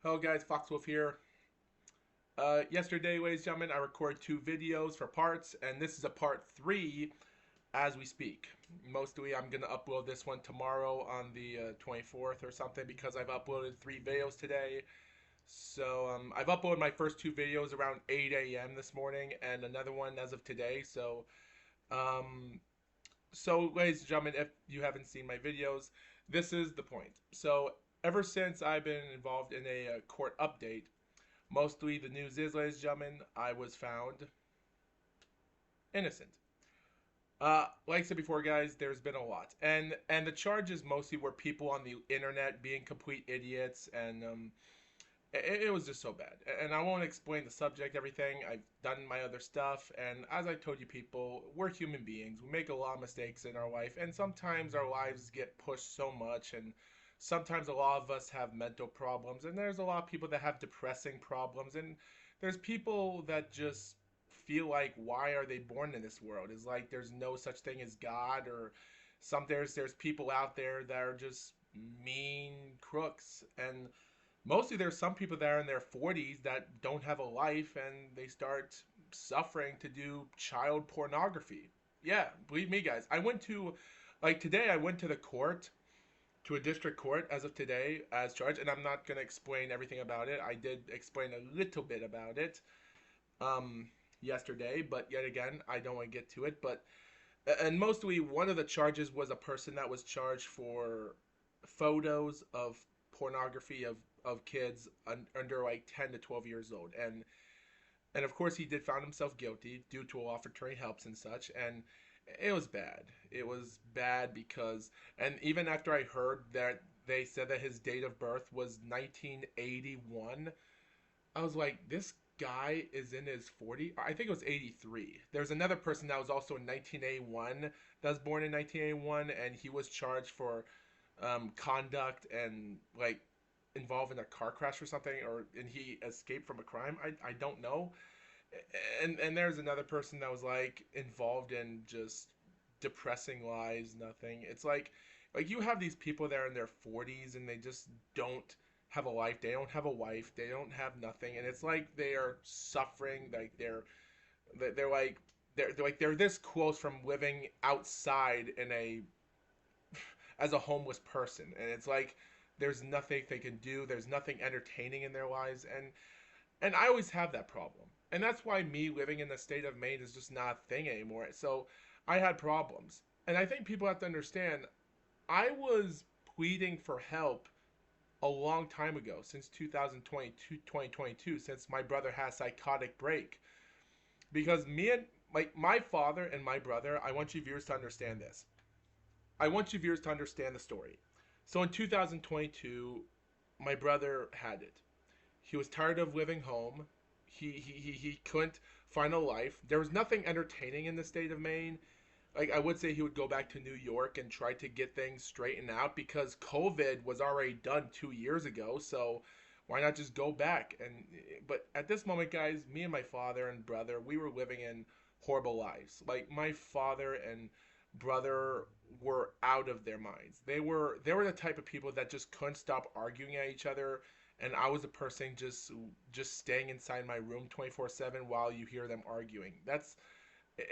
Hello guys, Foxwolf here. Yesterday, ladies and gentlemen, I recorded two videos for parts, and this is a part 3 as we speak. Mostly I'm going to upload this one tomorrow on the 24th or something because I've uploaded 3 videos today. So I've uploaded my first two videos around 8 a.m. this morning and another one as of today. Um, so ladies and gentlemen, if you haven't seen my videos, this is the point. So ever since I've been involved in a court update, mostly the news is, ladies and gentlemen, I was found innocent. Like I said before, guys, there's been a lot, and the charges mostly were people on the internet being complete idiots, and it was just so bad. And I won't explain the subject, everything. I've done my other stuff, and as I told you, people, we're human beings. We make a lot of mistakes in our life, and sometimes our lives get pushed so much, and sometimes a lot of us have mental problems, and there's a lot of people that have depressing problems, and there's people that just feel like, why are they born in this world? It's like there's no such thing as God, or there's people out there that are just mean crooks, and mostly there's some people that are in their 40s that don't have a life and they start suffering to do child pornography. Yeah, believe me, guys. Today I went to the court, to a district court as of today as charged, and I'm not going to explain everything about it. I did explain a little bit about it um, yesterday, but yet again, I don't want to get to it. And mostly one of the charges was a person that was charged for photos of pornography of kids under like 10 to 12 years old, and of course he did found himself guilty due to a law for attorney helps and such, and it was bad because, and even after I heard that they said that his date of birth was 1981, I was like, this guy is in his 40. I think it was 83. There's another person that was also in 1981 that was born in 1981, and he was charged for conduct and like involved in a car crash or something, or and he escaped from a crime. I don't know. And there's another person that was like involved in just depressing lives, nothing. It's like you have these people that are in their 40s and they just don't have a life. They don't have a wife. They don't have nothing, and it's like they are suffering. Like they're like they're this close from living outside in a as a homeless person, and it's like there's nothing they can do. There's nothing entertaining in their lives, and I always have that problem. And that's why me living in the state of Maine is just not a thing anymore. So I had problems. And I think people have to understand I was pleading for help a long time ago, since 2022, since my brother had a psychotic break. Because me and my father and my brother, I want you viewers to understand this. I want you viewers to understand the story. So in 2022, my brother had it. He was tired of living home. He couldn't find a life. There was nothing entertaining in the state of Maine. Like I would say he would go back to New York and try to get things straightened out because COVID was already done 2 years ago. So why not just go back? And but at this moment, guys, me and my father and brother, we were living in horrible lives. Like my father and brother were out of their minds. They were the type of people that just couldn't stop arguing at each other, and I was a person just staying inside my room 24/7 while you hear them arguing.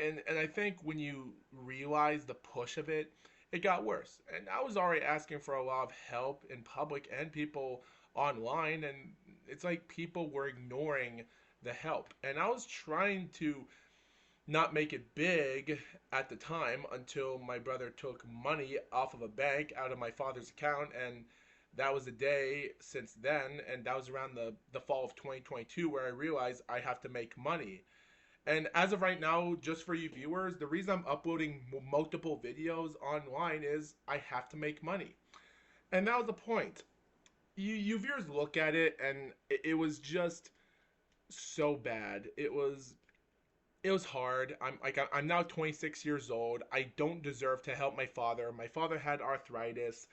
And I think when you realize the push of it, it got worse. And I was already asking for a lot of help in public and people online, and it's like people were ignoring the help. And I was trying to not make it big at the time until my brother took money off of a bank out of my father's account, and that was the day since then, and that was around the fall of 2022 where I realized I have to make money. And as of right now, just for you viewers, the reason I'm uploading multiple videos online is I have to make money. And that was the point. You viewers look at it, and it was just so bad. It was hard. I'm now 26 years old. I don't deserve to help my father. My father had arthritis,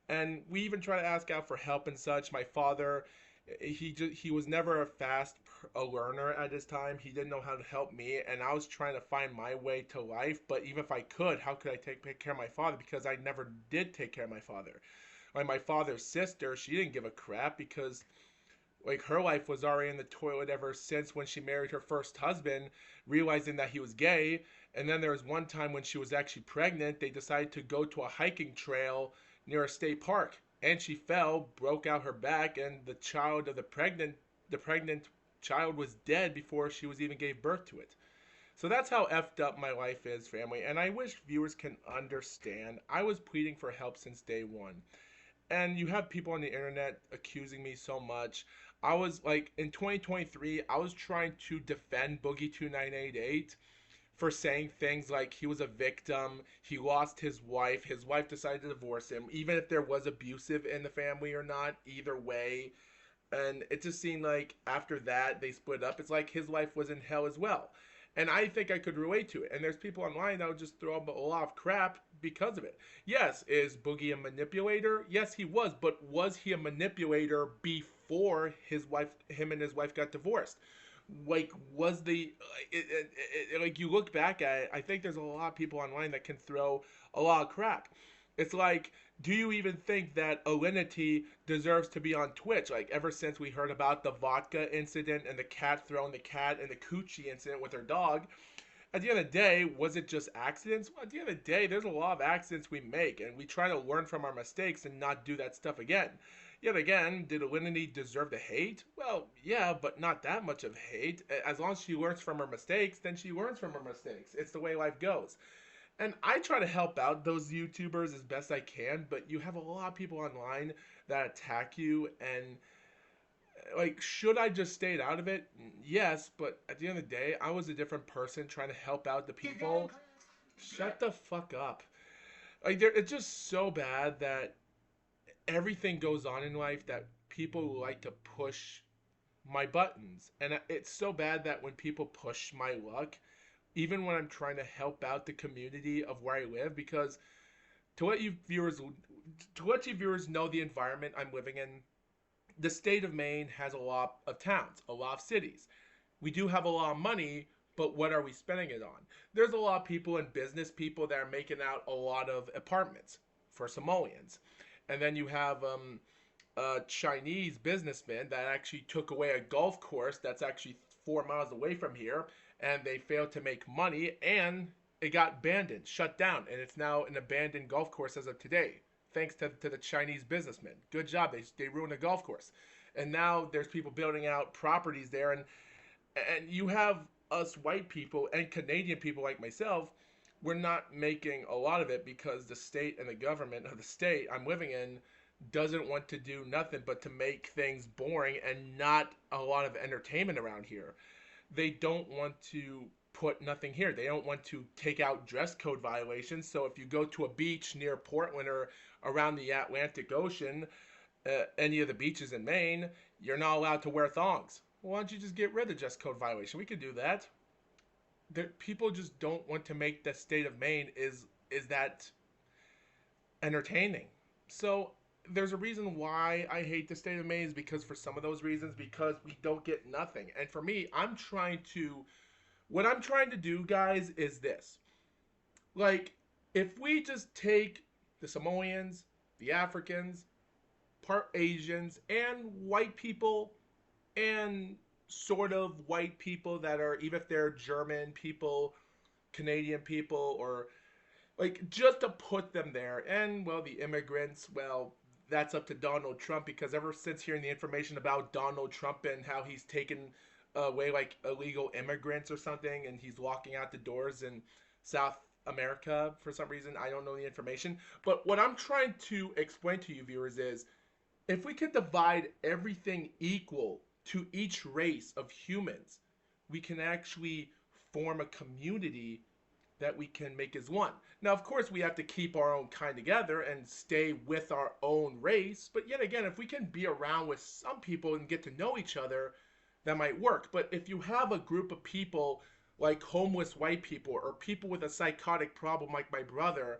and we even try to ask out for help and such. My father, he was never a learner at his time. He didn't know how to help me, and I was trying to find my way to life. But even if I could, how could I take care of my father? Because I never did take care of my father. Like my father's sister, she didn't give a crap because Like her life was already in the toilet ever since when she married her first husband, realizing that he was gay. And then there was one time when she was actually pregnant, they decided to go to a hiking trail near a state park, and she fell, broke out her back, and the pregnant child was dead before she was even gave birth to it. So that's how effed up my life is, family. And I wish viewers can understand. I was pleading for help since day one. And you have people on the internet accusing me so much. I was like, in 2023, I was trying to defend Boogie 2988 for saying things like he was a victim, he lost his wife decided to divorce him, even if there was abusive in the family or not, either way. And it just seemed like after that they split up. It's like his life was in hell as well. And I think I could relate to it. And there's people online that would just throw up a lot of crap because of it. Yes, is Boogie a manipulator? Yes, he was. But was he a manipulator before him and his wife got divorced? Like, was like you look back at it, I think there's a lot of people online that can throw a lot of crap. It's like, do you even think that Alinity deserves to be on Twitch? Like, ever since we heard about the vodka incident and the cat throwing the cat and the coochie incident with her dog, at the end of the day, was it just accidents? Well, at the end of the day, there's a lot of accidents we make, and we try to learn from our mistakes and not do that stuff again. Yet again, did Alinity deserve the hate? Well, yeah, but not that much of hate. As long as she learns from her mistakes, then she learns from her mistakes. It's the way life goes. And I try to help out those YouTubers as best I can, but you have a lot of people online that attack you. And like, should I just stayed out of it? Yes, but at the end of the day, I was a different person trying to help out the people. Shut the fuck up. Like, it's just so bad that everything goes on in life that people like to push my buttons. And it's so bad that when people push my luck, even when I'm trying to help out the community of where I live, because to let you viewers know the environment I'm living in, the state of Maine has a lot of towns, a lot of cities. We do have a lot of money, but what are we spending it on? There's a lot of people and business people that are making out a lot of apartments for Samoans. And then you have a Chinese businessman that actually took away a golf course that's actually 4 miles away from here, and they failed to make money, and it got abandoned, shut down, and it's now an abandoned golf course as of today, thanks to the Chinese businessman. Good job, they ruined a golf course, and now there's people building out properties there, and you have us white people and Canadian people like myself. We're not making a lot of it because the state and the government of the state I'm living in doesn't want to do nothing but to make things boring and not a lot of entertainment around here. They don't want to put nothing here. They don't want to take out dress code violations. So if you go to a beach near Portland or around the Atlantic Ocean, any of the beaches in Maine, you're not allowed to wear thongs. Why don't you just get rid of dress code violation? We could do that. People just don't want to make the state of Maine is that entertaining. So there's a reason why I hate the state of Maine is because for some of those reasons, because we don't get nothing. And for me, what I'm trying to do, guys, is this. Like, if we just take the Samoans, the Africans, part Asians, and white people, and sort of white people that are, even if they're German people, Canadian people, or like just to put them there. And well, the immigrants, well, that's up to Donald Trump, because ever since hearing the information about Donald Trump and how he's taken away like illegal immigrants or something, and he's locking out the doors in South America for some reason, I don't know the information. But what I'm trying to explain to you viewers is, if we could divide everything equal to each race of humans, we can actually form a community that we can make as one. Now, of course, we have to keep our own kind together and stay with our own race. But yet again, if we can be around with some people and get to know each other, that might work. But if you have a group of people like homeless white people or people with a psychotic problem like my brother,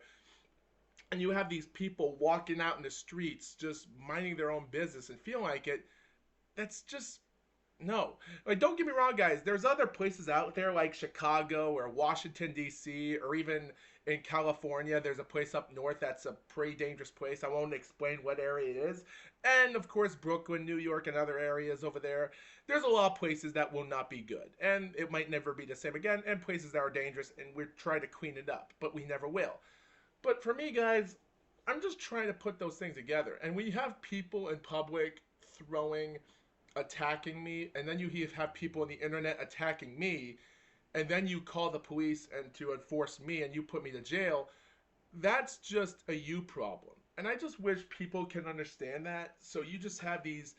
and you have these people walking out in the streets just minding their own business and feeling like it, that's just No, like don't get me wrong, guys. There's other places out there like Chicago or Washington D.C. or even in California. There's a place up north that's a pretty dangerous place. I won't explain what area it is. And of course, Brooklyn, New York, and other areas over there. There's a lot of places that will not be good, and it might never be the same again. And places that are dangerous, and we're trying to clean it up, but we never will. But for me, guys, I'm just trying to put those things together. And we have people in public throwing attacking me, and then you have people on the internet attacking me, and then you call the police and to enforce me and you put me to jail. That's just a you problem. And I just wish people can understand that. So you just have these.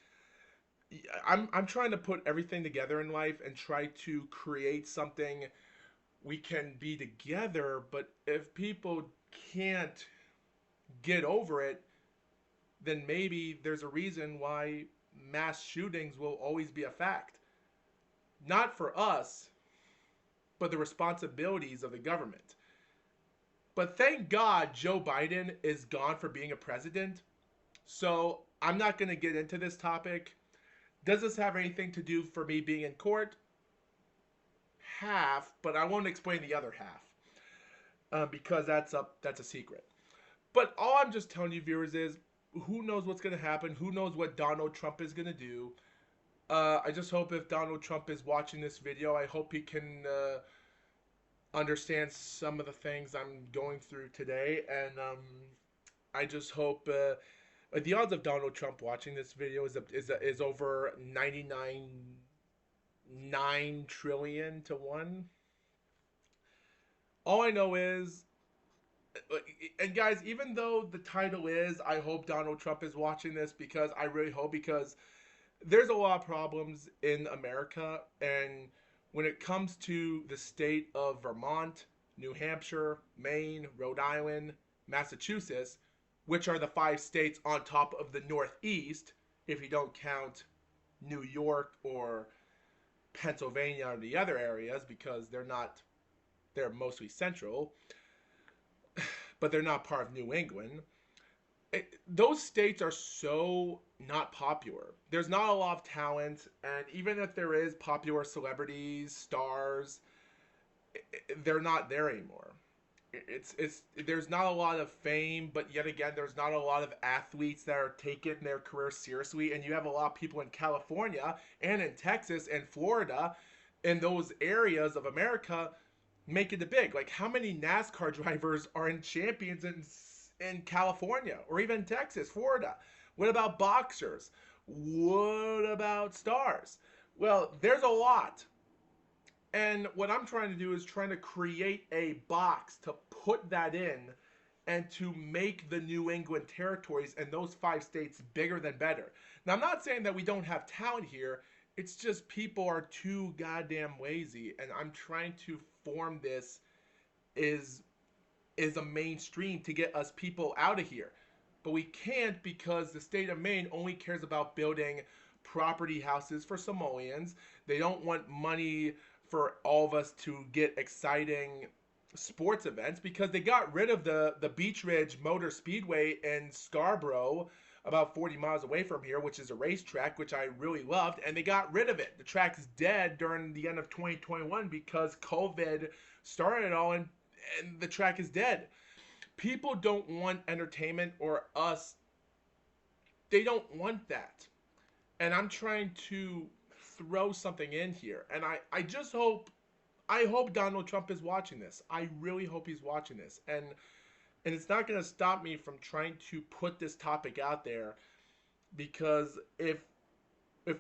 I'm trying to put everything together in life and try to create something we can be together. But if people can't get over it, then maybe there's a reason why mass shootings will always be a fact. Not for us, but the responsibilities of the government. But thank God Joe Biden is gone for being a president. So I'm not going to get into this topic. Does this have anything to do for me being in court? Half, but I won't explain the other half because that's a secret. But all I'm just telling you, viewers, is who knows what's going to happen? Who knows what Donald Trump is going to do? I just hope if Donald Trump is watching this video, I hope he can understand some of the things I'm going through today. And I just hope the odds of Donald Trump watching this video is over 99.9 trillion to 1. All I know is, and guys, even though the title is I hope Donald Trump is watching this, because I really hope, because there's a lot of problems in America, and when it comes to the state of Vermont, New Hampshire, Maine, Rhode Island, Massachusetts, which are the 5 states on top of the Northeast, if you don't count New York or Pennsylvania or the other areas, because they're mostly central, but they're not part of New England. Those states are so not popular. There's not a lot of talent, and even if there is popular celebrities, stars, they're not there anymore. It's there's not a lot of fame, but yet again, there's not a lot of athletes that are taking their career seriously, and you have a lot of people in California and in Texas and Florida, in those areas of America, making it big. Like, how many NASCAR drivers are in champions in California or even Texas, Florida? What about boxers? What about stars? Well, there's a lot. And what I'm trying to do is trying to create a box to put that in and to make the New England territories and those 5 states bigger than better. Now, I'm not saying that we don't have talent here. It's just people are too goddamn lazy, and I'm trying to form this is a mainstream to get us people out of here. But we can't, because the state of Maine only cares about building property houses for Samoans. They don't want money for all of us to get exciting sports events, because they got rid of the Beach Ridge Motor Speedway in Scarborough, about 40 miles away from here, which is a racetrack, which I really loved, and they got rid of it. The track's dead during the end of 2021 because COVID started it all, and the track is dead. People don't want entertainment, or us. They don't want that. And I'm trying to throw something in here. And I hope Donald Trump is watching this. I really hope he's watching this. And it's not going to stop me from trying to put this topic out there, because if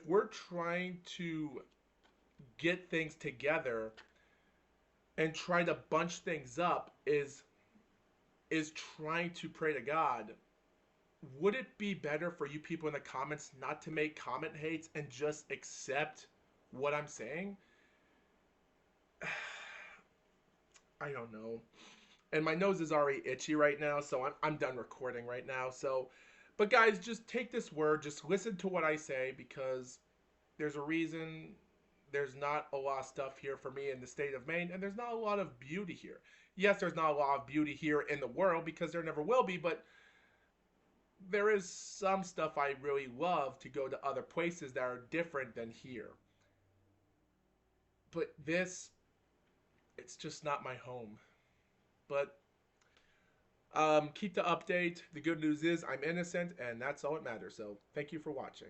we're trying to get things together and try to bunch things up is trying to pray to God, would it be better for you people in the comments not to make comment hates and just accept what I'm saying? I don't know. And my nose is already itchy right now, so I'm done recording right now. So, but guys, just take this word, just listen to what I say, because there's a reason there's not a lot of stuff here for me in the state of Maine, and there's not a lot of beauty here. Yes, there's not a lot of beauty here in the world, because there never will be, but there is some stuff I really love to go to other places that are different than here. But it's just not my home. But keep the update. The good news is I'm innocent, and that's all that matters. So thank you for watching.